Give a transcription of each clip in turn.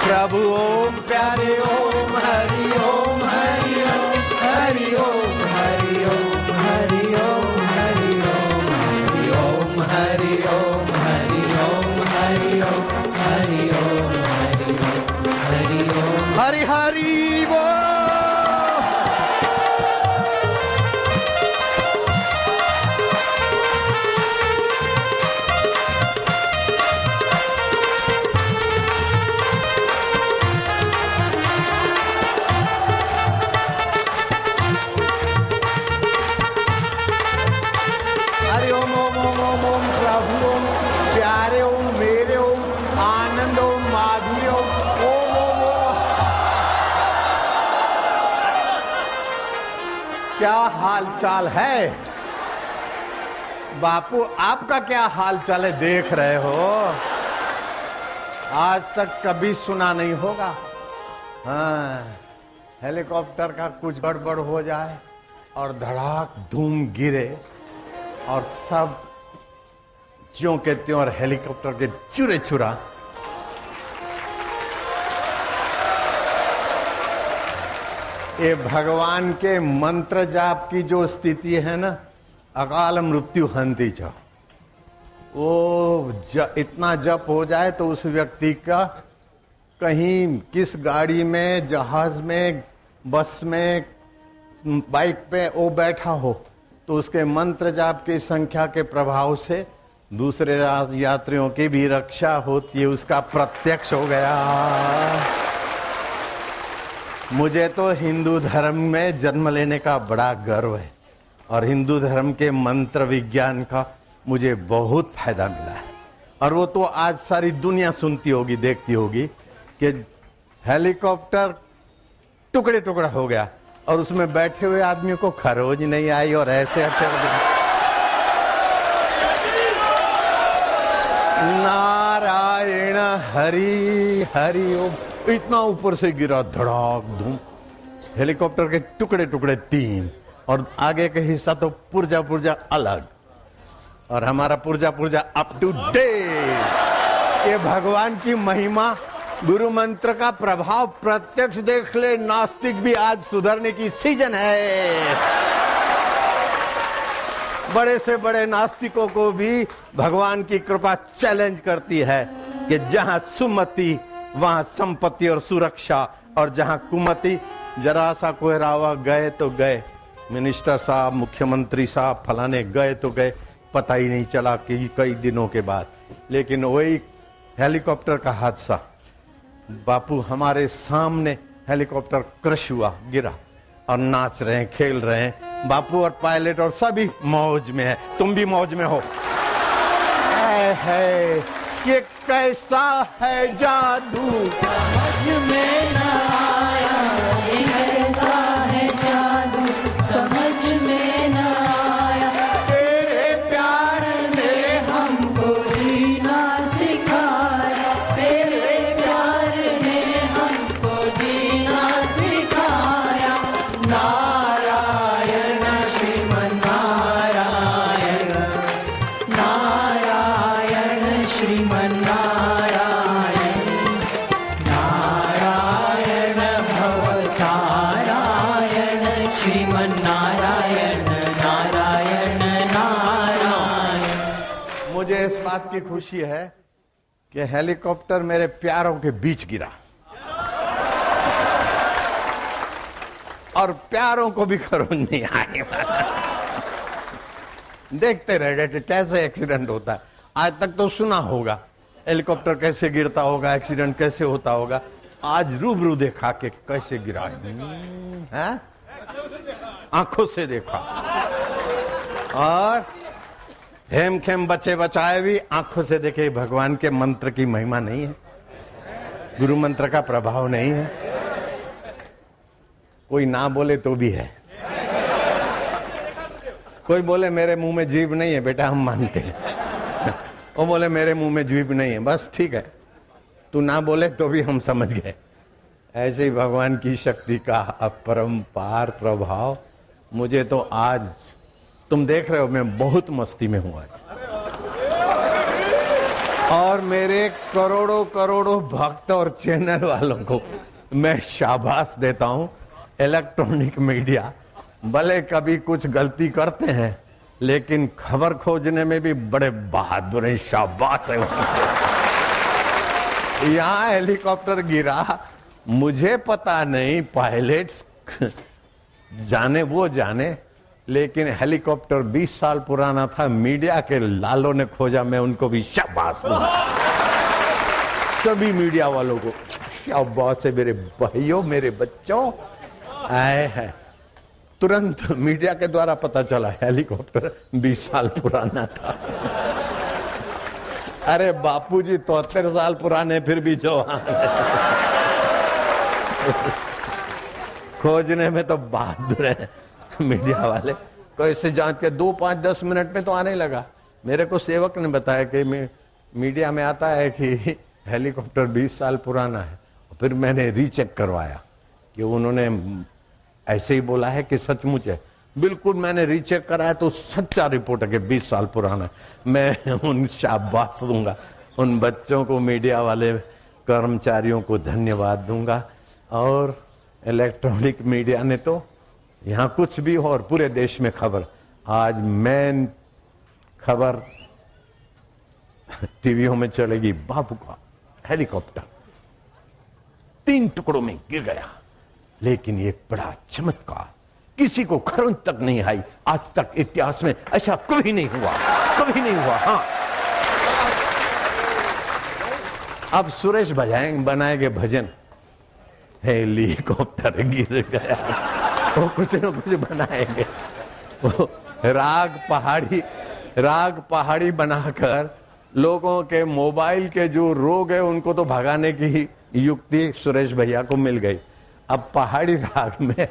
प्रभु ओम प्यारे ओम हरि ओम हरि ओम हरि ओम हरि ओम हरि ओम हरि ओम हरि ओम हरि ओम हरि ओम हरि ओम हरि ओम हरि ओम हरि हरि बोल। हरि ओम ओम ओम ओम ओम प्रभु ओम प्यारे ओम मेरे ओम आनंद ओम माधुर्य ओम ओम ओम ओम। क्या हाल चाल है बापू, आपका क्या हाल चाल है? देख रहे हो आज तक कभी सुना नहीं होगा। हाँ, हेलीकॉप्टर का कुछ गड़बड़ हो जाए और धड़ाक धूम गिरे और सब ज्यों के त्यों और हेलीकॉप्टर के चुरे चुरा। ये भगवान के मंत्र जाप की जो स्थिति है ना, अकाल मृत्यु हंती च, वो इतना जप हो जाए तो उस व्यक्ति का कहीं किस गाड़ी में, जहाज में, बस में, बाइक पे वो बैठा हो तो उसके मंत्र जाप की संख्या के प्रभाव से दूसरे यात्रियों की भी रक्षा होती है। उसका प्रत्यक्ष हो गया। मुझे तो हिंदू धर्म में जन्म लेने का बड़ा गर्व है और हिंदू धर्म के मंत्र विज्ञान का मुझे बहुत फायदा मिला है। और वो तो आज सारी दुनिया सुनती होगी, देखती होगी कि हेलीकॉप्टर टुकड़े टुकड़ा हो गया और उसमें बैठे हुए आदमी को खरोज नहीं आई और ऐसे हटे। नारायण हरि हरि ओम। इतना ऊपर से गिरा, धड़ाक धूम, हेलीकॉप्टर के टुकड़े टुकड़े 3 और आगे के हिस्सा तो पुर्जा पुर्जा अलग और हमारा पुर्जा पुर्जा अप टू डेट। ये भगवान की महिमा, गुरु मंत्र का प्रभाव प्रत्यक्ष देख ले। नास्तिक भी आज सुधरने की सीजन है। बड़े से बड़े नास्तिकों को भी भगवान की कृपा चैलेंज करती है कि जहां सुमति वहां संपत्ति और सुरक्षा, और जहां कुमति जरा सा कोहरावा गए तो गए। मिनिस्टर साहब, मुख्यमंत्री साहब फलाने गए तो गए, पता ही नहीं चला कि कई दिनों के बाद। लेकिन वही हेलीकॉप्टर का हादसा, बापू हमारे सामने हेलीकॉप्टर क्रश हुआ, गिरा और नाच रहे हैं, खेल रहे हैं। बापू और पायलट और सभी मौज में है। तुम भी मौज में हो। है ये कैसा है जादू समझ में न आया, ये कैसा है जादू समझ में न आया। तेरे प्यार ने हमको जीना सिखाया, तेरे प्यार ने हमको जीना सिखाया। नारायण श्रीमन्नारायण, नारायण श्रीमन्नारायण, नारायण भवतारायण श्रीमन्नारायण, नारायण नारायण। मुझे इस बात की खुशी है कि हेलीकॉप्टर मेरे प्यारों के बीच गिरा और प्यारों को भी खरोंच नहीं आई। देखते रह गए कि कैसे एक्सीडेंट होता है। आज तक तो सुना होगा हेलीकॉप्टर कैसे गिरता होगा, एक्सीडेंट कैसे होता होगा। आज रूबरू देखा कि कैसे गिरा है, आंखों से देखा। और हेम खेम बचे बचाए भी आंखों से देखे। भगवान के मंत्र की महिमा नहीं है, गुरु मंत्र का प्रभाव नहीं है। कोई ना बोले तो भी है। कोई बोले मेरे मुंह में जीभ नहीं है, बेटा हम मानते हैं। वो बोले मेरे मुंह में जीभ नहीं है, बस ठीक है, तू ना बोले तो भी हम समझ गए। ऐसे ही भगवान की शक्ति का अपरंपार प्रभाव। मुझे तो आज तुम देख रहे हो मैं बहुत मस्ती में हूं आज। और मेरे करोड़ों करोड़ों भक्त और चैनल वालों को मैं शाबाश देता हूं। इलेक्ट्रॉनिक मीडिया भले कभी कुछ गलती करते हैं, लेकिन खबर खोजने में भी बड़े बहादुर हैं, शाबाश है। यहां हेलीकॉप्टर गिरा, मुझे पता नहीं, पायलट्स जाने वो जाने, लेकिन हेलीकॉप्टर 20 साल पुराना था। मीडिया के लालों ने खोजा, मैं उनको भी शाबाश दूंगा। सभी मीडिया वालों को शाबाश है मेरे भाइयों, मेरे बच्चों। आए हैं तुरंत मीडिया के द्वारा पता चला हेलीकॉप्टर 20 साल पुराना था। अरे बापूजी 73 साल पुराने फिर भी जवान खोजने में तो बहादुर है मीडिया वाले। कैसे जांच के 2, 5, 10 मिनट में तो आने लगा। मेरे को सेवक ने बताया कि मीडिया में आता है कि हेलीकॉप्टर 20 साल पुराना है। फिर मैंने रीचेक करवाया कि उन्होंने ऐसे ही बोला है कि सचमुच है। बिल्कुल मैंने रीचेक कराया तो सच्चा रिपोर्ट है कि 20 साल पुराना है। मैं उन शाबाश दूंगा, उन बच्चों को, मीडिया वाले कर्मचारियों को धन्यवाद दूंगा। और इलेक्ट्रॉनिक मीडिया ने तो यहां कुछ भी हो और पूरे देश में खबर, आज मेन खबर टीवियों में चलेगी, बाबू का हेलीकॉप्टर 3 टुकड़ों में गिर गया। लेकिन ये बड़ा चमत्कार, किसी को खरोंच तक नहीं आई। आज तक इतिहास में ऐसा कभी नहीं हुआ, कभी नहीं हुआ। हाँ, अब सुरेश बनाएंगे भजन, हेलीकॉप्टर गिर गया, वो कुछ न कुछ बनाएंगे। वो राग पहाड़ी बनाकर लोगों के मोबाइल के जो रोग है उनको तो भगाने की युक्ति सुरेश भैया को मिल गई। अब पहाड़ी राग में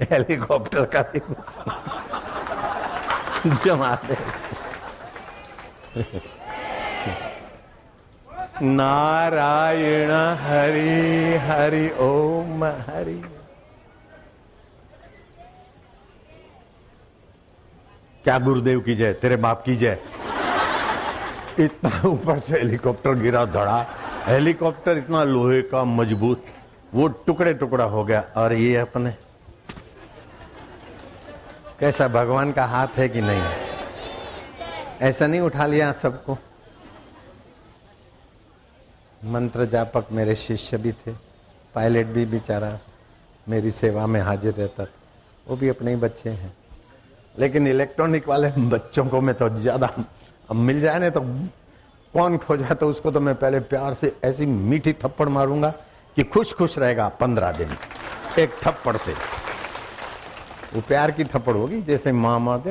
हेलीकॉप्टर का जमाते। नारायण हरि हरि ओम हरि। क्या गुरुदेव की जय, तेरे बाप की जय। इतना ऊपर से हेलीकॉप्टर गिरा, धड़ा। हेलीकॉप्टर इतना लोहे का मजबूत, वो टुकड़े टुकड़ा हो गया। और ये अपने कैसा भगवान का हाथ है कि नहीं, ऐसा नहीं उठा लिया सबको। मंत्र जापक मेरे शिष्य भी थे, पायलट भी बेचारा मेरी सेवा में हाजिर रहता था, वो भी अपने ही बच्चे हैं। लेकिन इलेक्ट्रॉनिक वाले बच्चों को मैं तो ज्यादा, अब मिल जाए ना तो कौन खोजा, तो उसको तो मैं पहले प्यार से ऐसी मीठी थप्पड़ मारूंगा कि खुश खुश रहेगा 15 दिन एक थप्पड़ से। वो प्यार की थप्पड़ होगी, जैसे माँ मारते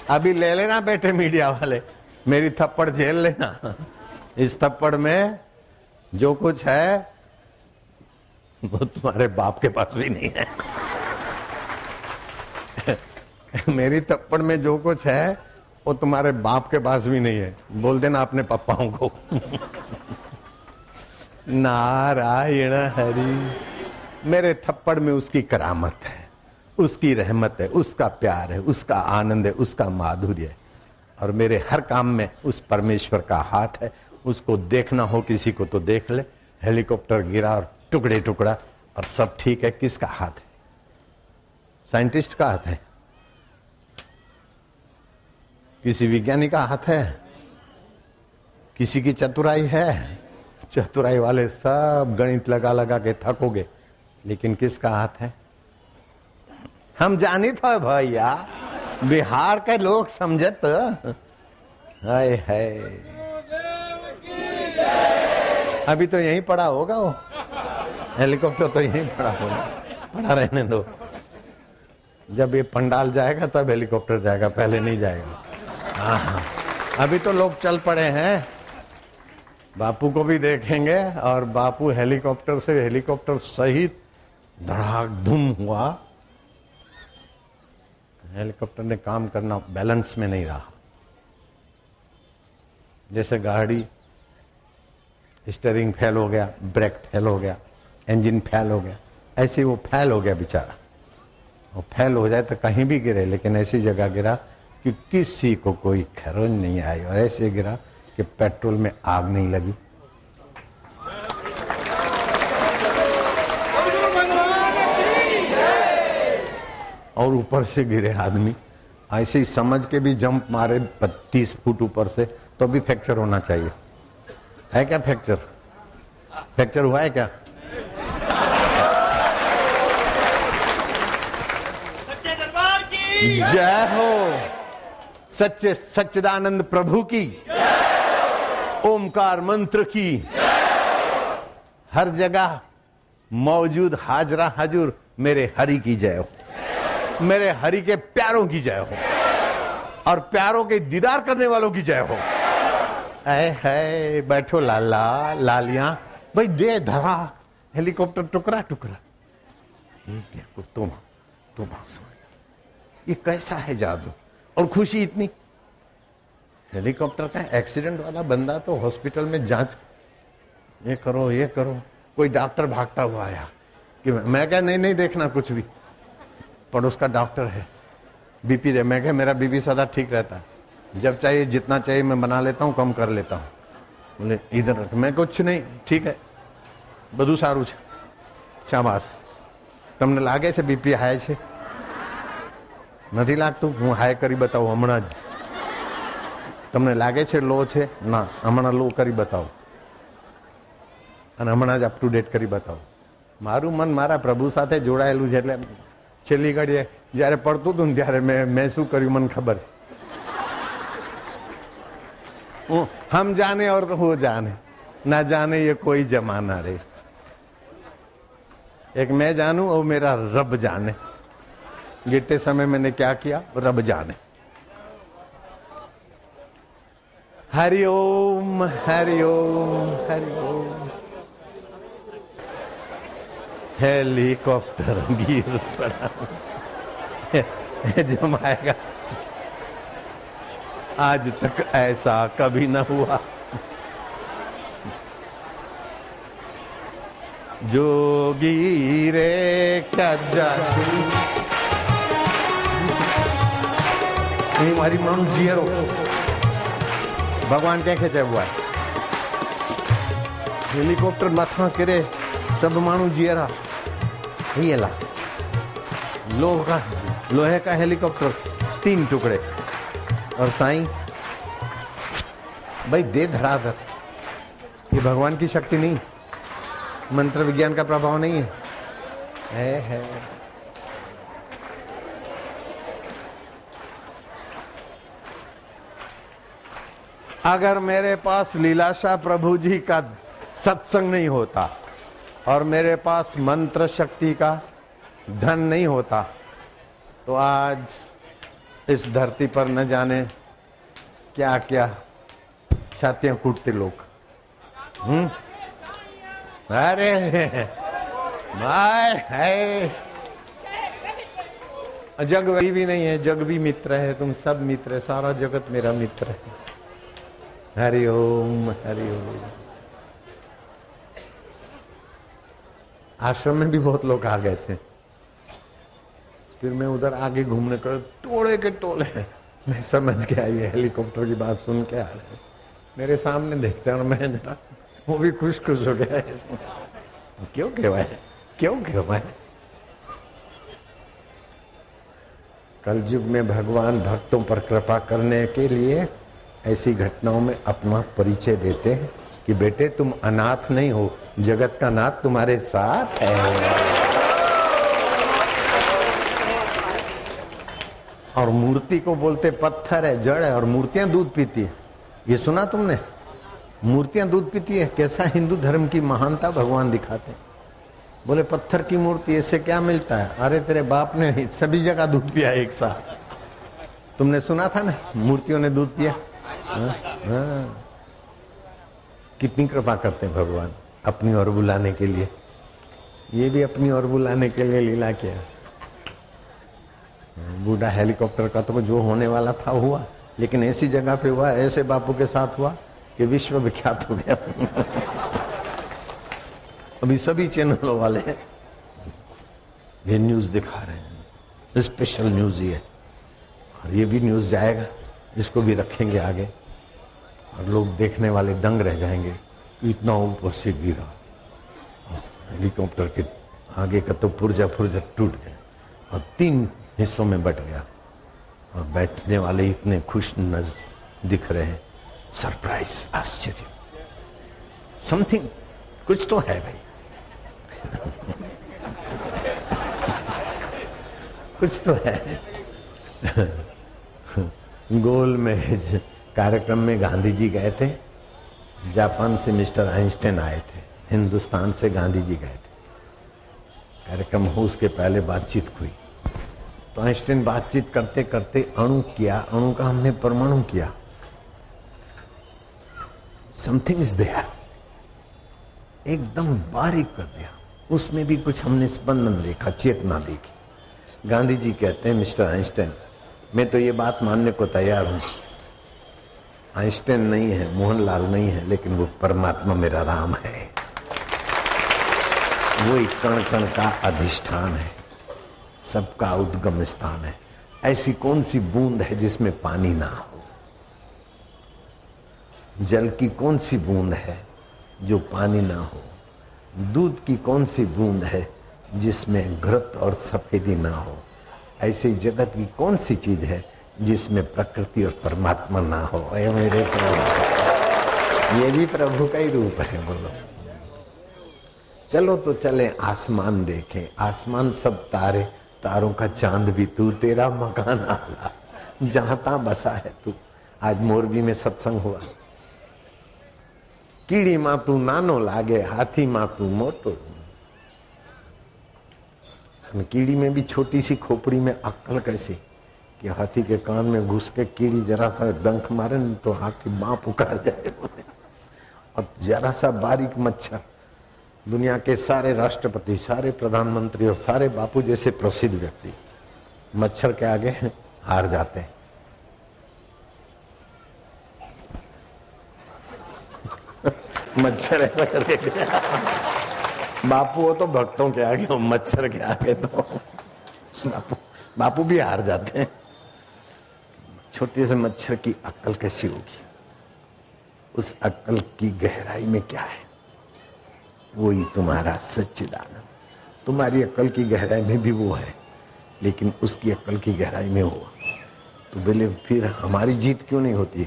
अभी ले लेना बेटे मीडिया वाले, मेरी थप्पड़ झेल लेना। इस थप्पड़ में जो कुछ है वो तुम्हारे बाप के पास भी नहीं है। मेरी थप्पड़ में जो कुछ है वो तुम्हारे बाप के पास भी नहीं है। बोल देना अपने पापाओं को। नारायण हरि। मेरे थप्पड़ में उसकी करामत है, उसकी रहमत है, उसका प्यार है, उसका आनंद है, उसका माधुर्य है। और मेरे हर काम में उस परमेश्वर का हाथ है। उसको देखना हो किसी को तो देख ले। हेलीकॉप्टर गिरा और टुकड़े टुकड़ा और सब ठीक है। किसका हाथ है? साइंटिस्ट का हाथ है? किसी विज्ञानी का हाथ है? किसी की चतुराई है? चतुराई वाले सब गणित लगा लगा के थकोगे, लेकिन किसका हाथ है? हम जानित हो भैया, बिहार के लोग समझत। हाय हाय, अभी तो यहीं पड़ा होगा वो हेलीकॉप्टर, तो यहीं पड़ा होगा। पड़ा रहने दो, जब ये पंडाल जाएगा तब हेलीकॉप्टर जाएगा, पहले नहीं जाएगा। हाँ, अभी तो लोग चल पड़े हैं। बापू को भी देखेंगे और बापू हेलीकॉप्टर से, हेलीकॉप्टर सहित धड़ाक धूम हुआ। हेलीकॉप्टर ने काम करना बैलेंस में नहीं रहा। जैसे गाड़ी स्टीयरिंग फेल हो गया, ब्रेक फेल हो गया, इंजन फेल हो गया, ऐसे वो फेल हो गया बेचारा। वो फेल हो जाए तो कहीं भी गिरे, लेकिन ऐसी जगह गिरा कि किसी को कोई खरोंच नहीं आई और ऐसे गिरा कि पेट्रोल में आग नहीं लगी। और ऊपर से गिरे आदमी, ऐसे ही समझ के भी जंप मारे 30 फुट ऊपर से, तो भी फ्रैक्चर होना चाहिए। है क्या फ्रैक्चर? फ्रैक्चर हुआ है क्या? सच्चे दरबार की जय हो, सच्चे सच्चिदानंद प्रभु की, ओमकार मंत्र की, हर जगह मौजूद हाजरा हजूर मेरे हरि की जय हो, मेरे हरि के प्यारों की जय हो, और प्यारों के दीदार करने वालों की जय हो। ऐ है बैठो लाला लालियां, भाई दे धरा हेलीकॉप्टर टुकड़ा टुकड़ा। तुम ये कैसा है जादू और खुशी इतनी। हेलीकॉप्टर का एक्सीडेंट वाला बंदा तो हॉस्पिटल में जांच, ये करो ये करो, कोई डॉक्टर भागता हुआ आया कि मैं क्या नहीं देखना कुछ भी, पड़ोस का डॉक्टर है, बीपी रे, मैं क्या मेरा बीपी सदा ठीक रहता है, जब चाहिए जितना चाहिए मैं बना लेता हूँ, कम कर लेता हूँ। बोले इधर रख, मैं कुछ नहीं, ठीक है બધું સારું છે, શાબાશ। તમને લાગે છે બીપી હાઈ છે? નથી લાગતું? હું હાઈ કરી બતાવું હમણાં જ। તમને લાગે છે લો છે? ના, હમણાં લો કરી બતાવો અને હમણાં જ અપ ટુ ડેટ કરી બતાવો। મારું મન મારા પ્રભુ સાથે જોડાયેલું છે, એટલે છેલ્લી ઘડીએ જ્યારે પડતું હતું ને ત્યારે મેં શું કર્યું મને ખબર છે। हम जाने और तो वो जाने, ना जाने ये कोई जमाना रे। एक मैं जानू और मेरा रब जाने। गिरते समय मैंने क्या किया रब जाने। हरिओम हरिओम हरिओम। हेलीकॉप्टर गिर पड़ा जमाएगा। आज तक ऐसा कभी न हुआ। जोगी रे क्या जादू। मारी मानू जियरो भगवान क्या खेचे हुआ है। हेलीकॉप्टर माथा करे सब मानू जियरा ये ला। लोहे का हेलीकॉप्टर 3 टुकड़े और साईं भाई दे धराधर। ये भगवान की शक्ति नहीं, मंत्र विज्ञान का प्रभाव नहीं है। अगर मेरे पास लीलाशाह प्रभु जी का सत्संग नहीं होता और मेरे पास मंत्र शक्ति का धन नहीं होता तो आज इस धरती पर न जाने क्या क्या छातियां कूटते लोग। अरे भाई है जग वही भी नहीं है, जग भी मित्र है, तुम सब मित्र है, सारा जगत मेरा मित्र है। हरिओम हरिओम। आश्रम में भी बहुत लोग आ गए थे, फिर मैं उधर आगे घूमने का टोले के टोले, मैं समझ गया ये हेलीकॉप्टर की बात सुन के आ रहे मेरे सामने देखते हैं और मैं जरा वो भी खुश खुश हो गया। क्यों कहवाए कलयुग में भगवान भक्तों पर कृपा करने के लिए ऐसी घटनाओं में अपना परिचय देते हैं कि बेटे तुम अनाथ नहीं हो, जगत का नाथ तुम्हारे साथ है। और मूर्ति को बोलते पत्थर है, जड़ है, और मूर्तियां दूध पीती है। ये सुना तुमने? मूर्तियां दूध पीती है। कैसा हिंदू धर्म की महानता भगवान दिखाते हैं। बोले पत्थर की मूर्ति, इससे क्या मिलता है? अरे तेरे बाप ने सभी जगह दूध पिया एक साथ। तुमने सुना था ना, मूर्तियों ने दूध पिया। हाँ। कितनी कृपा करते हैं भगवान अपनी ओर बुलाने के लिए। ये भी अपनी ओर बुलाने के लिए लीला किया। बूढ़ा हेलीकॉप्टर का तो जो होने वाला था हुआ, लेकिन ऐसी जगह पे हुआ, ऐसे बापू के साथ हुआ कि विश्व विख्यात हो गया। अभी सभी चैनलों वाले ये न्यूज दिखा रहे हैं, स्पेशल न्यूज ये। और ये भी न्यूज़ जाएगा, इसको भी रखेंगे आगे और लोग देखने वाले दंग रह जाएंगे कि इतना ऊपर से गिरा। हेलीकॉप्टर के आगे का तो पुर्जा टूट गया और 3 हिस्सों में बट गया और बैठने वाले इतने खुश नज़र दिख रहे हैं। सरप्राइज, आश्चर्य, समथिंग, कुछ तो है भाई। कुछ तो है। गोल मेज कार्यक्रम में गांधी जी गए थे, जापान से मिस्टर आइंस्टाइन आए थे, हिंदुस्तान से गांधी जी गए थे। कार्यक्रम हो उसके पहले बातचीत हुई, तो आइंस्टाइन बातचीत करते करते अणु किया, अणु का हमने परमाणु किया। समथिंग इज देयर, एकदम बारीक कर दिया, उसमें भी कुछ हमने स्पंदन देखा, चेतना देखी। गांधी जी कहते हैं मिस्टर आइंस्टाइन, मैं तो ये बात मानने को तैयार हूं, आइंस्टाइन नहीं है, मोहनलाल नहीं है, लेकिन वो परमात्मा मेरा राम है, वो एक कण कण का अधिष्ठान है, सबका उद्गम स्थान है। ऐसी कौन सी बूंद है जिसमें पानी ना हो? जल की कौन सी बूंद है जो पानी ना हो? दूध की कौन सी बूंद है जिसमें घृत और सफेदी ना हो? ऐसे जगत की कौन सी चीज है जिसमें प्रकृति और परमात्मा ना हो? अरे मेरे प्रभु, ये भी प्रभु का ही रूप है। बोलो चलो तो चले आसमान देखें, आसमान सब तारे, तारों का चांद भी तू, तेरा मकान आला, जहां तहां बसा है तू। आज मोरबी में सत्संग हुआ। कीड़ी मां तू नानो लागे, हाथी मां तू मोटो। कीड़ी में भी छोटी सी खोपड़ी में अक्ल कैसी कि हाथी के कान में घुस के कीड़ी जरा सा डंक मारे न तो हाथी मां पुकार जाए। और जरा सा बारीक मच्छर, दुनिया के सारे राष्ट्रपति, सारे प्रधानमंत्री और सारे बापू जैसे प्रसिद्ध व्यक्ति मच्छर के आगे हार जाते हैं। मच्छर ऐसा करके बापू हो तो भक्तों के आगे, हो मच्छर के आगे तो बापू भी हार जाते हैं। छोटे से मच्छर की अक्ल कैसी होगी? उस अक्ल की गहराई में क्या है? वही तुम्हारा सच्चिदानंद। तुम्हारी अक्ल की गहराई में भी वो है, लेकिन उसकी अक्ल की गहराई में हो तो बोले फिर हमारी जीत क्यों नहीं होती?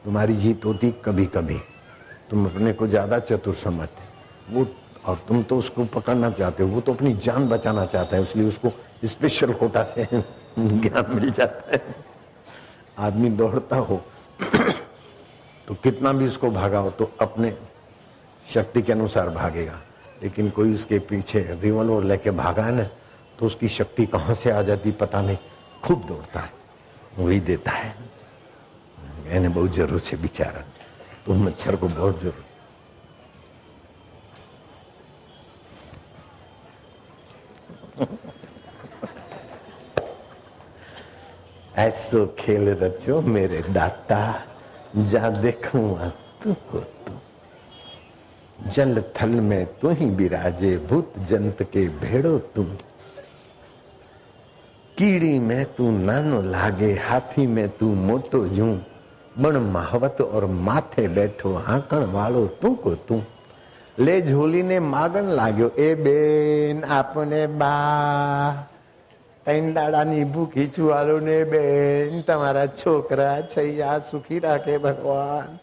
तुम्हारी जीत होती कभी कभी, तुम अपने को ज्यादा चतुर समझते वो, और तुम तो उसको पकड़ना चाहते हो, वो तो अपनी जान बचाना चाहता है, इसलिए उसको स्पेशल कोटा से ज्ञान मिल जाता है। आदमी दौड़ता हो तो कितना भी उसको भागाओ तो अपने शक्ति के अनुसार भागेगा, लेकिन कोई उसके पीछे रिवॉल्वर लेके भागा है ना तो उसकी शक्ति कहां से आ जाती पता नहीं, खूब दौड़ता है, वही देता है। मैंने बहुत जरूरत से बिचारा, तो मच्छर को बहुत जरूरत। ऐसो खेल रचो मेरे दाता, जा देखूं तुमको तू, जल थल में तू ही बिराजे, भूत जंत के भेड़ो तुम। कीड़ी में तू नानो लागे, हाथी में तू मोटो जूं, बण महावत और माथे बैठो, हाकण वालो तू को तू। ले झोली ने मागण लाग्यो, ए बेन आपने बा, तैन दाડાની ભૂખી છુઆલો ने बेन, तुम्हारा छोकरा छैया सुखी रखे भगवान,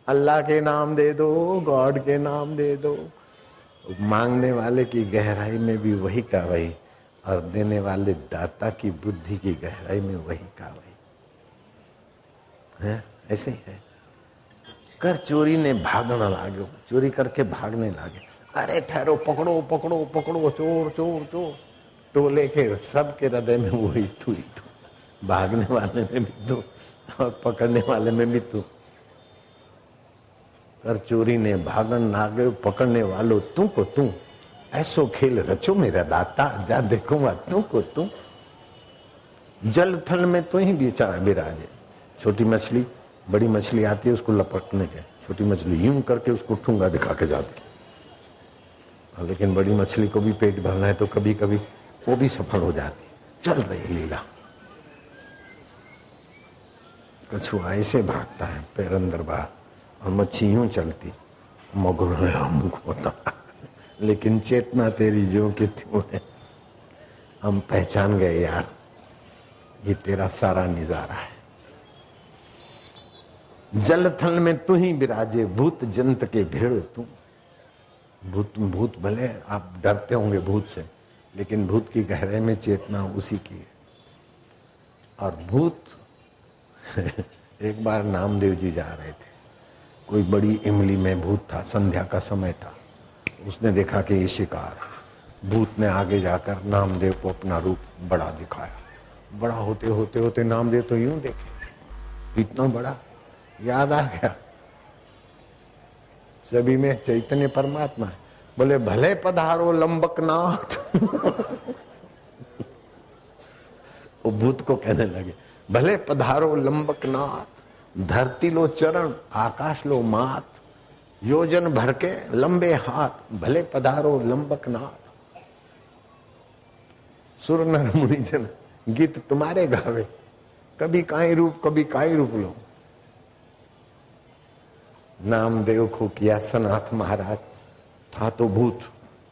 अल्लाह के नाम दे दो, गॉड के नाम दे दो। मांगने वाले की गहराई में भी वही का वही, और देने वाले दाता की बुद्धि की गहराई में वही का वही है। ऐसे ही है। कर चोरी ने भागना लागो, चोरी करके भागने लागे, अरे ठहरो, पकड़ो पकड़ो पकड़ो, चोर चोर चोर। टोले के सबके हृदय में वही तू ही तू, भागने वाले में भी तू और पकड़ने वाले में भी तू। कर चोरी ने भागन लागे, पकड़ने वालों तू को तू। ऐसो खेल रचो मेरा दाता, जा देखूंगा तू को तू। जल थल में तू ही बेचारा बिराजे। छोटी मछली बड़ी मछली आती है उसको लपटने के, छोटी मछली यूं करके उसको ठूंगा दिखा के जाती, लेकिन बड़ी मछली को भी पेट भरना है तो कभी कभी वो भी सफल हो जाती। चल रही लीला। कछुआ ऐसे भागता है पैर अंदर बाहर, और मच्छी यूं चलती, मगरो मुख होता, लेकिन चेतना तेरी जो कि त्यों है। हम पहचान गए यार, ये तेरा सारा नजारा है। जल थल में तू ही विराजे, भूत जंत के भेड़ तू। भूत भले आप डरते होंगे भूत से, लेकिन भूत की गहराई में चेतना उसी की है। और भूत एक बार नामदेव जी जा रहे थे, कोई बड़ी इमली में भूत था, संध्या का समय था। उसने देखा कि ये शिकार, भूत ने आगे जाकर नामदेव को अपना रूप बड़ा दिखाया। बड़ा होते होते होते नामदेव तो यूं देखे, इतना बड़ा, याद आ गया सभी में चैतन्य परमात्मा है। बोले भले पधारो लंबकनाथ। वो भूत को कहने लगे, भले पधारो लंबकनाथ, धरती लो चरण आकाश लो मात, योजन भर के लंबे हाथ, भले पधारो लंबकनाथ। सुर नर मुनि जन गीत तुम्हारे गावे, कभी काई रूप कभी काई रूप लो। नामदेव को किया सनाथ महाराज, था तो भूत,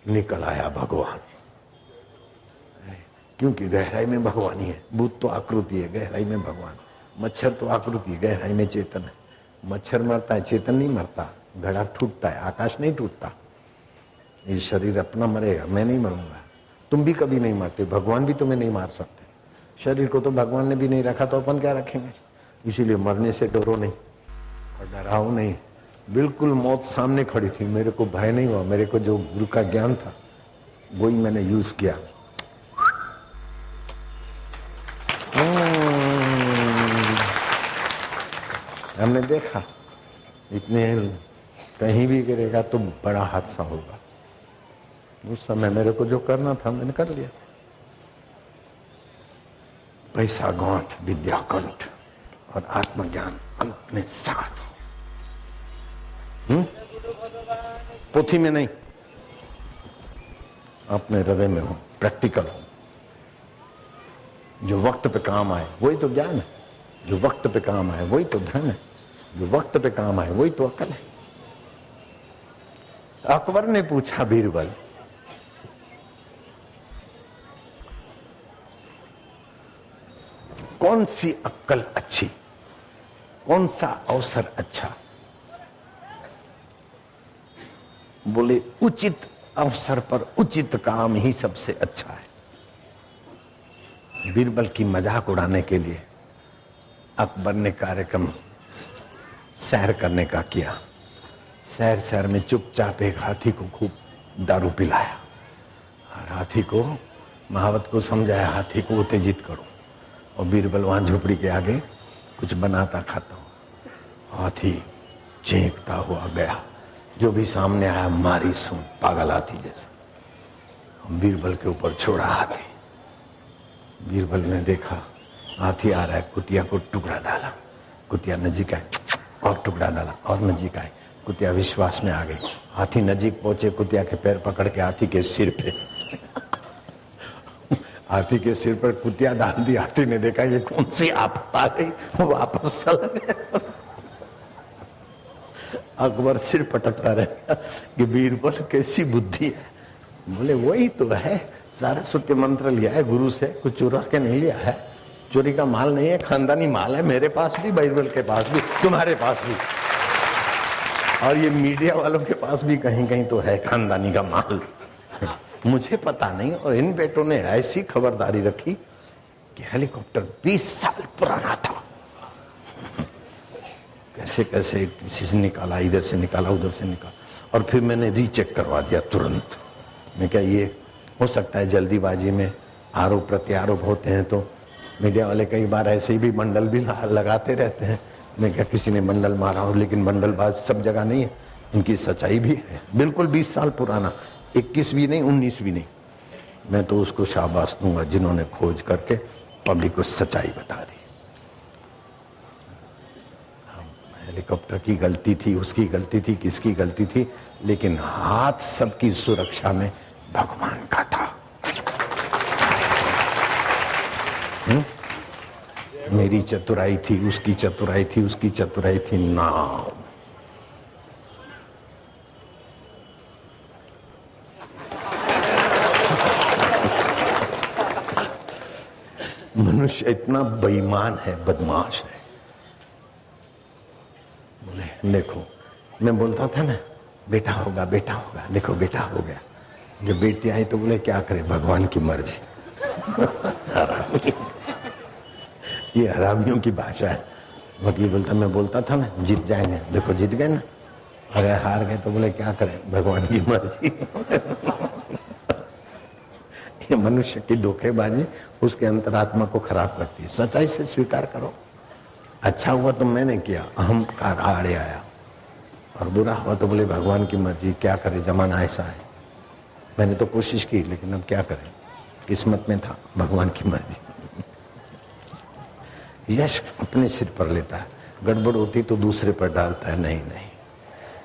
निकल आया भगवान, क्योंकि गहराई में भगवान ही है। भूत तो आकृति है, गहराई में भगवान। मच्छर तो आकृति है, गहराई में चेतन है। मच्छर मरता है, चेतन नहीं मरता। घड़ा टूटता है, आकाश नहीं टूटता। ये शरीर अपना मरेगा, मैं नहीं मरूंगा। तुम भी कभी नहीं मरते, भगवान भी तुम्हें नहीं मार सकते। शरीर को तो भगवान ने भी नहीं रखा, तो अपन क्या रखेंगे। इसीलिए मरने से डरो नहीं और डराओ नहीं। बिल्कुल मौत सामने खड़ी थी, मेरे को भय नहीं हुआ। मेरे को जो गुरु का ज्ञान था वही मैंने यूज किया। हमने देखा इतने कहीं भी गिरेगा तो बड़ा हादसा होगा। उस समय मेरे को जो करना था मैंने कर लिया। पैसा गांठ, विद्या कंठ और आत्मज्ञान अपने साथ। पोथी में नहीं, अपने हृदय में हो, प्रैक्टिकल हो। जो वक्त पे काम आए वही तो ज्ञान है, जो वक्त पे काम आए वही तो धन है, जो वक्त पे काम आए वही तो अकल है। अकबर ने पूछा बीरबल, कौन सी अक्कल अच्छी, कौन सा अवसर अच्छा। बोले उचित अवसर पर उचित काम ही सबसे अच्छा है। बीरबल की मजाक उड़ाने के लिए अकबर ने कार्यक्रम सैर करने का किया। सैर सैर में चुपचाप एक हाथी को खूब दारू पिलाया और हाथी को, महावत को समझाया हाथी को उत्तेजित करो। और बीरबल वहां झोपड़ी के आगे कुछ बनाता खाता हो। हाथी चींकता हुआ गया, जो भी सामने आया मारी सूं, पागल हाथी जैसा। बीरबल के ऊपर छोड़ा हाथी। बीरबल ने देखा हाथी आ रहा है, कुतिया को टुकड़ा डाला। कुतिया नजीक आए और टुकड़ा डाला और नजीक आए। कुतिया विश्वास में आ गई। हाथी नजीक पहुंचे, कुतिया के पैर पकड़ के हाथी के सिर पे हाथी के सिर पर कुतिया डाल दी। हाथी ने देखा ये कौन सी आफत आ गई, वापस चला गया। अकबर सिर पटकता रहा कि बीरबल कैसी बुद्धि है। बोले वही तो है, सारा सत्य मंत्र लिया है गुरु से, कुछ चुरा के नहीं लिया है। चोरी का माल नहीं है, खानदानी माल है। मेरे पास भी, बीरबल के पास भी, तुम्हारे पास भी, और ये मीडिया वालों के पास भी कहीं कहीं तो है खानदानी का माल। मुझे पता नहीं। और इन बेटों ने ऐसी खबरदारी रखी कि हेलीकॉप्टर 20 साल पुराना था। कैसे कैसे इसी से निकाला, इधर से निकाला, उधर से निकाला। और फिर मैंने रीचेक करवा दिया तुरंत। मैं क्या, ये हो सकता है जल्दीबाजी में आरोप प्रत्यारोप होते हैं, तो मीडिया वाले कई बार ऐसे ही भी मंडल भी लगाते रहते हैं। मैं क्या, किसी ने मंडल मारा हो, लेकिन मंडलबाज सब जगह नहीं है, इनकी सच्चाई भी है। बिल्कुल 20 साल पुराना, 21 भी नहीं, 19 भी नहीं। मैं तो उसको शाबाश दूंगा जिन्होंने खोज करके पब्लिक को सच्चाई बता दी। हेलीकॉप्टर की गलती थी, उसकी गलती थी, किसकी गलती थी, लेकिन हाथ सबकी सुरक्षा में भगवान का था। मेरी चतुराई थी, उसकी चतुराई थी, उसकी चतुराई थी ना। मनुष्य इतना बेईमान है, बदमाश है। बोले देखो, मैं बोलता था ना बेटा होगा बेटा होगा, देखो बेटा हो गया। जब बेटी आई तो बोले क्या करे, भगवान की मर्जी। ये हरामियों की भाषा है। वकील बोलता, मैं बोलता था ना जीत जाएंगे, देखो जीत गए ना। अगर हार गए तो बोले क्या करें, भगवान की मर्जी। ये मनुष्य की धोखेबाजी उसके अंतरात्मा को खराब करती है। सच्चाई से स्वीकार करो, अच्छा हुआ तो मैंने किया, अहंकार आड़े आया, और बुरा हुआ तो बोले भगवान की मर्जी, क्या करे जमाना ऐसा है। मैंने तो कोशिश की लेकिन अब क्या करें, किस्मत में था, भगवान की मर्जी। यश अपने सिर पर लेता है, गड़बड़ होती तो दूसरे पर डालता है। नहीं नहीं,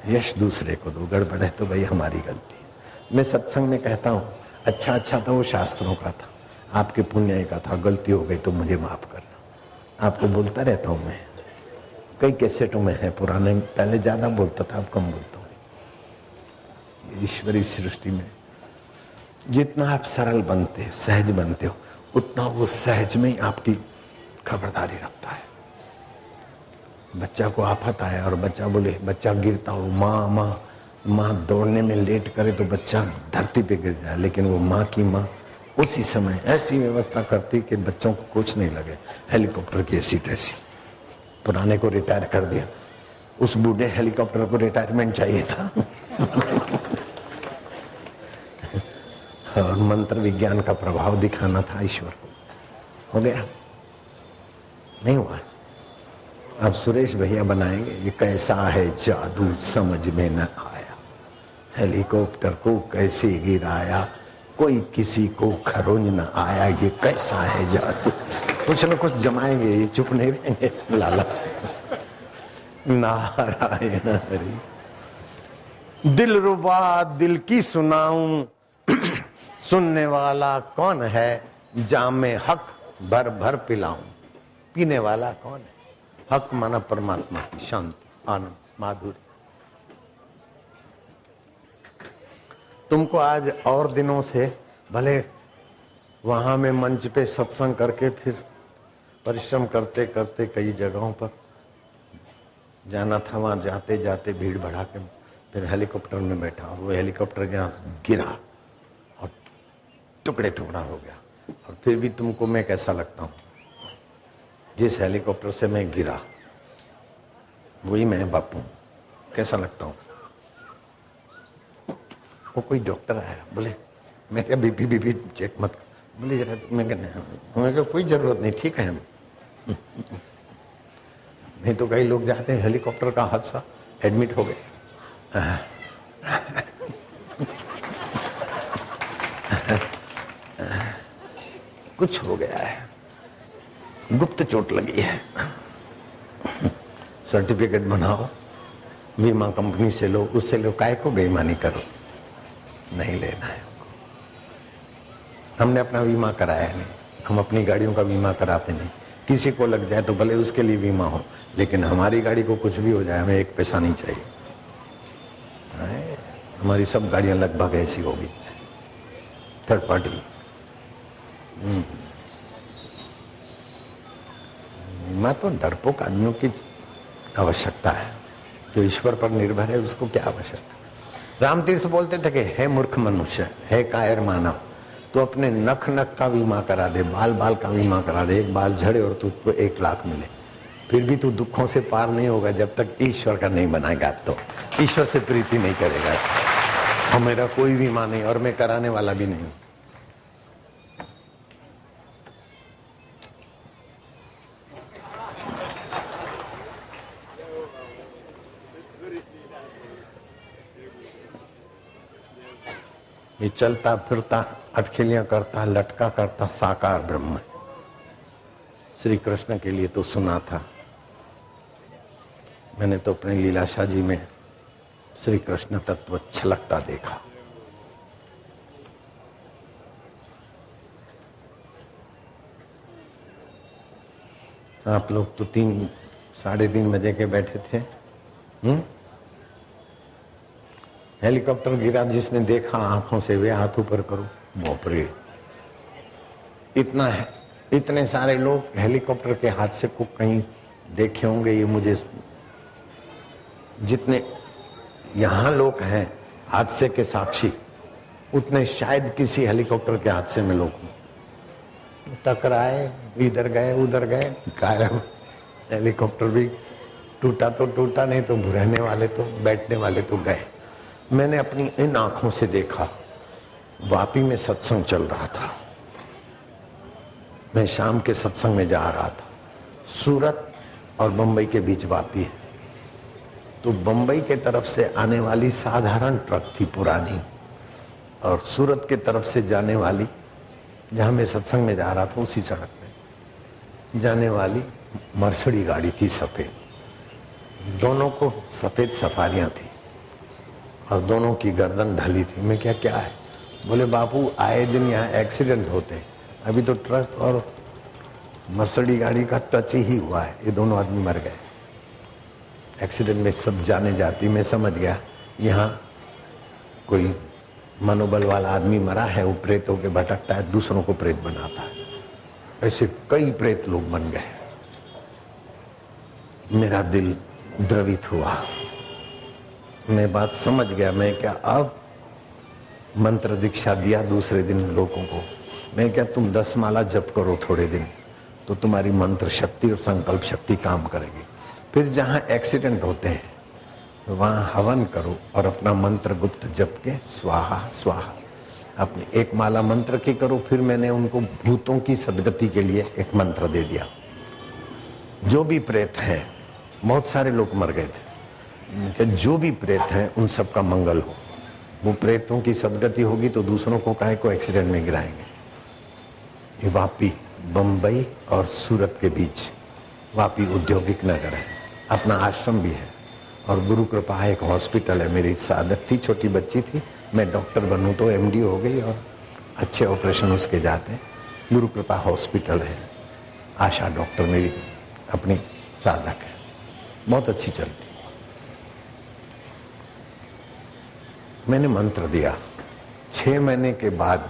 यश दूसरे को दो, गड़बड़ है तो भाई हमारी गलती। मैं सत्संग में कहता हूँ अच्छा था वो शास्त्रों का था, आपके पुण्य का था, गलती हो गई तो मुझे माफ करना। आपको बोलता रहता हूँ मैं, कई कैसेटों में है पुराने, पहले ज्यादा बोलता था, अब कम बोलता हूँ। ईश्वरी सृष्टि में जितना आप सरल बनते हो, सहज बनते हो, उतना वो सहज में ही आपकी खबरदारी रखता है। बच्चा को आफत आया और बच्चा बोले, बच्चा गिरता हो, माँ माँ माँ दौड़ने में लेट करे तो बच्चा धरती पे गिर जाए, लेकिन वो माँ की माँ उसी समय ऐसी व्यवस्था करती कि बच्चों को कुछ नहीं लगे। हेलीकॉप्टर की ऐसी तैसी, पुराने को रिटायर कर दिया, उस बूढ़े हेलीकॉप्टर को रिटायरमेंट चाहिए था। और मंत्र विज्ञान का प्रभाव दिखाना था ईश्वर को, हो गया नहीं हुआ। अब सुरेश भैया बनाएंगे, ये कैसा है जादू समझ में न आया, हेलीकॉप्टर को कैसे गिराया, कोई किसी को खरोंच न आया, ये कैसा है जादू। कुछ न कुछ जमाएंगे, ये चुप नहीं रहेंगे। लाला नारायण हरि। दिलरुबा दिल की सुनाऊं, सुनने वाला कौन है, जामे हक भर भर पिलाऊं। पीने वाला कौन है, हक माना परमात्मा की शांति, आनंद, माधुर्य। तुमको आज और दिनों से भले वहां में मंच पे सत्संग करके फिर परिश्रम करते करते कई जगहों पर जाना था, वहां जाते जाते भीड़ बढ़ा के फिर हेलीकॉप्टर में बैठा, और वो हेलीकॉप्टर यहाँ गिरा और टुकड़े टुकड़ा हो गया। और फिर भी तुमको मैं कैसा लगता हूँ, जिस हेलीकॉप्टर से मैं गिरा वही मैं बापू, कैसा लगता हूँ। वो कोई डॉक्टर आया, बोले मैं क्या बीपी चेक मत कर, बोले जरा, मैं क्या कोई जरूरत नहीं, ठीक है हम। नहीं तो कई लोग जाते हैं, हेलीकॉप्टर का हादसा, एडमिट हो गए, कुछ हो गया है, गुप्त चोट लगी है, सर्टिफिकेट बनाओ, बीमा कंपनी से लो, उससे लो, काय को बेईमानी करो, नहीं लेना है। हमने अपना बीमा कराया नहीं, हम अपनी गाड़ियों का बीमा कराते नहीं। किसी को लग जाए तो भले उसके लिए बीमा हो, लेकिन हमारी गाड़ी को कुछ भी हो जाए हमें एक पैसा नहीं चाहिए। हमारी सब गाड़ियां लगभग ऐसी होगी, थर्ड पार्टी। बीमा तो डरपोक आदमियों की आवश्यकता है, जो ईश्वर पर निर्भर है उसको क्या आवश्यकता। रामतीर्थ बोलते थे कि हे मूर्ख मनुष्य, हे कायर मानव, तो अपने नख नख का बीमा करा दे, बाल बाल का बीमा करा दे, एक बाल झड़े और तुझको 1 लाख मिले, फिर भी तू दुखों से पार नहीं होगा जब तक ईश्वर का नहीं बनाएगा। तो ईश्वर से प्रीति नहीं करेगा। और मेरा कोई बीमा नहीं, और मैं कराने वाला भी नहीं। ये चलता फिरता अटखेलियां करता, लटका करता साकार ब्रह्म श्री कृष्ण के लिए तो सुना था मैंने, तो अपने लीलाशाह जी में श्री कृष्ण तत्व छलकता देखा। आप लोग तो 3 साढ़े 3 बजे के बैठे थे। हेलीकॉप्टर गिरा, जिसने देखा आंखों से वे हाथ ऊपर करो। बाप रे, इतना है, इतने सारे लोग हेलीकॉप्टर के हादसे को कहीं देखे होंगे। ये मुझे, जितने यहां लोग हैं हादसे के साक्षी, उतने शायद किसी हेलीकॉप्टर के हादसे में लोग टकराए, इधर गए उधर गए, गायब। हेलीकॉप्टर भी टूटा तो टूटा, नहीं तो रहने वाले तो बैठने वाले तो गए। मैंने अपनी इन आंखों से देखा। वापी में सत्संग चल रहा था, मैं शाम के सत्संग में जा रहा था। सूरत और बंबई के बीच वापी है, तो बंबई के तरफ से आने वाली साधारण ट्रक थी पुरानी, और सूरत के तरफ से जाने वाली, जहां मैं सत्संग में जा रहा था उसी सड़क पे जाने वाली मर्सिडीज गाड़ी थी सफेद। दोनों को सफेद सफारियां थी और दोनों की गर्दन ढली थी। मैं क्या है? बोले बापू आए दिन यहाँ एक्सीडेंट होते हैं, अभी तो ट्रक और मर्सिडीज गाड़ी का टच ही हुआ है, ये दोनों आदमी मर गए एक्सीडेंट में। सब जाने जाती, मैं समझ गया यहाँ कोई मनोबल वाला आदमी मरा है, वो प्रेतों के भटकता है, दूसरों को प्रेत बनाता है। ऐसे कई प्रेत लोग बन गए। मेरा दिल द्रवित हुआ, मैं बात समझ गया। मैं क्या, अब मंत्र दीक्षा दिया दूसरे दिन लोगों को। मैं क्या, तुम 10 माला जप करो थोड़े दिन, तो तुम्हारी मंत्र शक्ति और संकल्प शक्ति काम करेगी। फिर जहां एक्सीडेंट होते हैं वहां हवन करो और अपना मंत्र गुप्त जप के स्वाहा स्वाहा अपनी 1 माला मंत्र की करो। फिर मैंने उनको भूतों की सदगति के लिए एक मंत्र दे दिया। जो भी प्रेत हैं, बहुत सारे लोग मर गए थे, कि जो भी प्रेत हैं उन सब का मंगल हो। वो प्रेतों की सदगति होगी तो दूसरों को काहे को एक्सीडेंट में गिराएंगे। ये वापी, बंबई और सूरत के बीच वापी औद्योगिक नगर है, अपना आश्रम भी है और गुरु कृपा है, एक हॉस्पिटल है। मेरी साधक थी, छोटी बच्ची थी, मैं डॉक्टर बनूं तो MD हो गई और अच्छे ऑपरेशन उसके जाते हैं। गुरु कृपा हॉस्पिटल है, आशा डॉक्टर मेरी अपनी साधक है, बहुत अच्छी चलती। मैंने मंत्र दिया, 6 महीने के बाद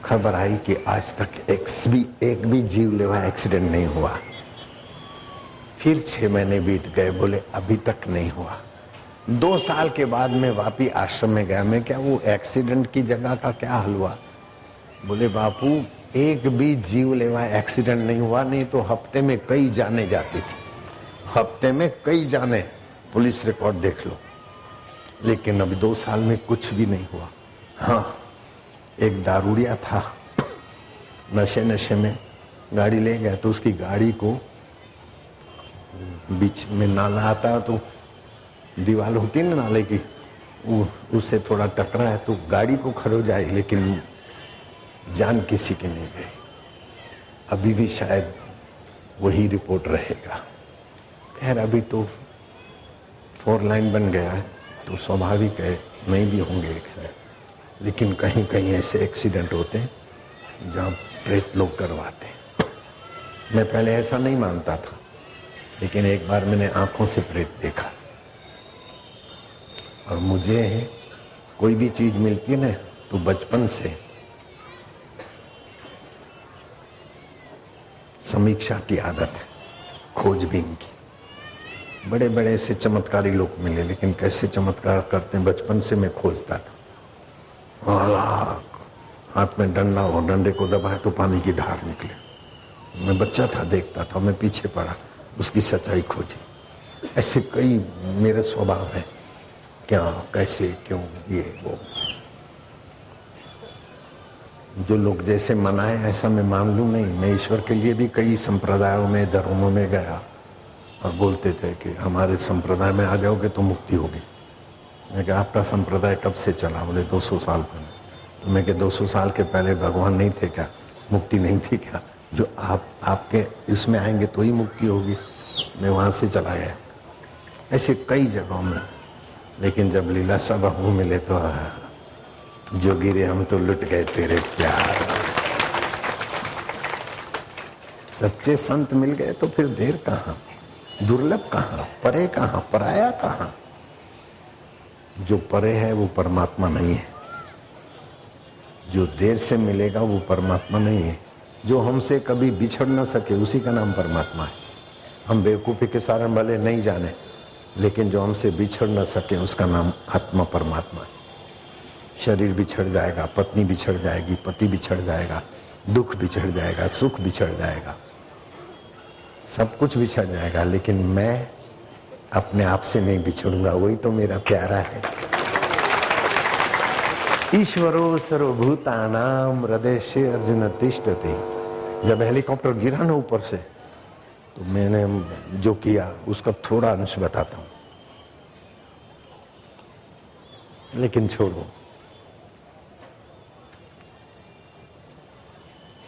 खबर आई कि आज तक एक भी जीवलेवा एक्सीडेंट नहीं हुआ। फिर 6 महीने बीत गए, बोले अभी तक नहीं हुआ। 2 साल के बाद मैं वापी आश्रम में गया। मैं क्या, वो एक्सीडेंट की जगह का क्या हल हुआ? बोले बापू एक भी जीवलेवा एक्सीडेंट नहीं हुआ, नहीं तो हफ्ते में कई जाने जाती थी, हफ्ते में कई जाने, पुलिस रिकॉर्ड देख लो। लेकिन अभी 2 साल में कुछ भी नहीं हुआ। हाँ, एक दारूड़िया था, नशे में गाड़ी ले गया तो उसकी गाड़ी को बीच में नाला आता है, तो दीवार होती है ना नाले की, उससे थोड़ा टकरा है तो गाड़ी को खरोच आई, लेकिन जान किसी की नहीं गई। अभी भी शायद वही रिपोर्ट रहेगा। खैर अभी तो 4 लाइन बन गया है तो स्वाभाविक है नहीं भी होंगे एक्सीडेंट, लेकिन कहीं कहीं ऐसे एक्सीडेंट होते हैं जहाँ प्रेत लोग करवाते हैं। मैं पहले ऐसा नहीं मानता था, लेकिन एक बार मैंने आंखों से प्रेत देखा। और मुझे कोई भी चीज मिलती है ना तो बचपन से समीक्षा की आदत है, खोजबीन की। बड़े बड़े से चमत्कारी लोग मिले, लेकिन कैसे चमत्कार करते हैं बचपन से मैं खोजता था। हाथ में डंडा और डंडे को दबाए तो पानी की धार निकले। मैं बच्चा था, देखता था, मैं पीछे पड़ा, उसकी सच्चाई खोजी। ऐसे कई मेरे स्वभाव है, क्या कैसे क्यों ये वो। जो लोग जैसे मनाए ऐसा मैं मान लूं नहीं। मैं ईश्वर के लिए भी कई संप्रदायों में, धर्मों में गया और बोलते थे कि हमारे संप्रदाय में आ जाओगे तो मुक्ति होगी। मैं कहा आपका संप्रदाय कब से चला? बोले 200 साल पहले। तो मैं कि 200 साल के पहले भगवान नहीं थे क्या? मुक्ति नहीं थी क्या? जो आपके इसमें आएंगे तो ही मुक्ति होगी। मैं वहां से चला गया ऐसे कई जगहों में। लेकिन जब लीलाशाह बाबू मिले तो जो गिरे हम तो लुट गए तेरे प्यार। सच्चे संत मिल गए तो फिर देर कहाँ, दुर्लभ कहाँ, परे कहाँ, पराया कहाँ। जो परे है वो परमात्मा नहीं है, जो देर से मिलेगा वो परमात्मा नहीं है। जो हमसे कभी बिछड़ ना सके उसी का नाम परमात्मा है। हम बेवकूफ़ी के कारण भले नहीं जाने, लेकिन जो हमसे बिछड़ ना सके उसका नाम आत्मा परमात्मा है। शरीर बिछड़ जाएगा, पत्नी बिछड़ जाएगी, पति बिछड़ जाएगा, दुख बिछड़ जाएगा, सुख बिछड़ जाएगा, सब कुछ बिछड़ जाएगा, लेकिन मैं अपने आप से नहीं बिछड़ूंगा। वही तो मेरा प्यारा है। ईश्वरो सर्वभूतानां हृदय से अर्जुन तिष्ठति। जब हेलीकॉप्टर गिरा ना ऊपर से, तो मैंने जो किया उसका थोड़ा अंश बताता हूं, लेकिन छोड़ो।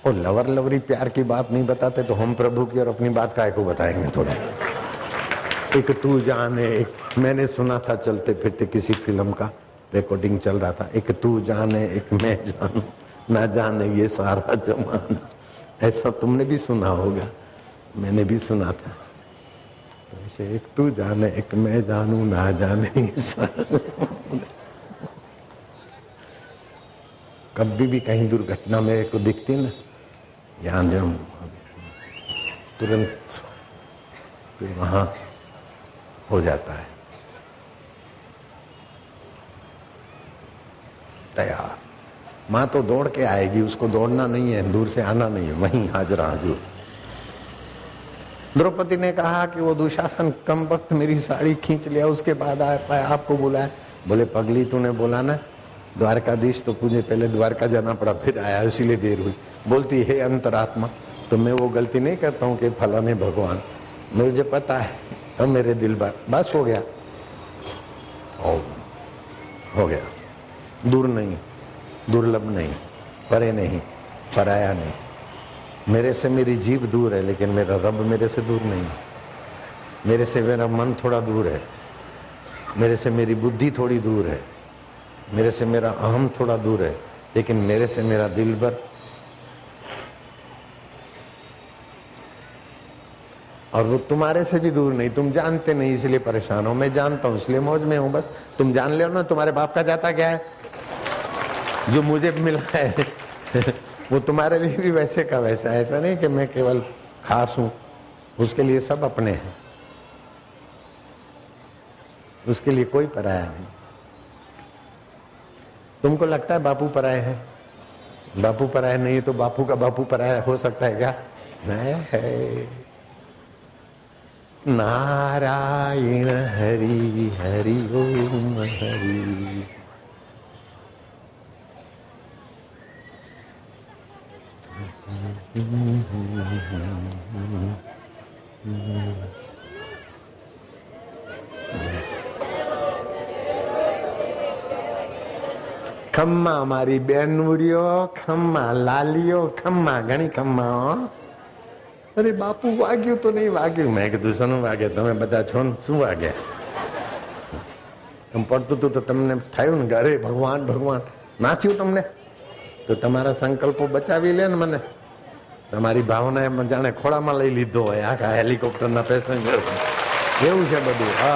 और लवर लवरी प्यार की बात नहीं बताते तो हम प्रभु की और अपनी बात काहे को बताएंगे। थोड़ा एक तू जाने, एक मैंने सुना था चलते फिरते किसी फिल्म का रिकॉर्डिंग चल रहा था, एक तू जाने एक मैं जानू, ना जाने ये सारा जमाना। ऐसा तुमने भी सुना होगा, मैंने भी सुना था। तो ऐसे एक तू जाने एक मैं जानू, ना जाने ये सारा। कभी भी कहीं दुर्घटना मेरे को दिखती ना, यहाँ जब तुरंत फिर वहां हो जाता है तैयार। माँ तो दौड़ के आएगी, उसको दौड़ना नहीं है, दूर से आना नहीं है, वहीं हाजरा हजूर। द्रौपदी ने कहा कि वो दुशासन कम वक्त मेरी साड़ी खींच लिया, उसके बाद आपको बुलाया। बोले पगली तूने बोला ना द्वारकाधीश, तो मुझे पहले द्वारका जाना पड़ा, फिर आया, इसीलिए देर हुई। बोलती है अंतरात्मा, तो मैं वो गलती नहीं करता हूँ कि फलाने भगवान, मुझे पता है। अब मेरे दिल बार बस हो गया, हो गया। दूर नहीं, दुर्लभ नहीं, परे नहीं, पराया नहीं। मेरे से मेरी जीभ दूर है, लेकिन मेरा रब मेरे से दूर नहीं। मेरे से मेरा मन थोड़ा दूर है, मेरे से मेरी बुद्धि थोड़ी दूर है, मेरे से मेरा अहम थोड़ा दूर है, लेकिन मेरे से मेरा दिलबर और वो तुम्हारे से भी दूर नहीं। तुम जानते नहीं इसलिए परेशान हो, मैं जानता हूं इसलिए मौज में हूं। बस तुम जान ले ना तुम्हारे बाप का जाता क्या है, जो मुझे मिला है वो तुम्हारे लिए भी वैसे का वैसा। ऐसा नहीं कि मैं केवल खास हूं, उसके लिए सब अपने हैं, उसके लिए कोई पराया नहीं। तुमको लगता है बापू पराये है, बापू पराया नहीं है, तो बापू का बापू पराया हो सकता है क्या? नहीं है। नारायण हरि हरि ओम हरि। खम्मा मारी बेनुड़ियो, खम्मा लालियो, खम्मा घणी खम्मा। अरे बापू वाग्यू तो नहीं वाग्यू, मैं कीधुं शनु वागे, तमे बधा छो ने शुं वागे? एम पड़तुं तो तमने थयुं ने अरे भगवान भगवान ना थयुं तमने? तो तमारा संकल्पो बचावी ले ने मने। तमारी भावनाए जाणे खोळामां लई लीधो होय आखा हेलिकॉप्टरना पेसेंजर। એવું છે બધું। હા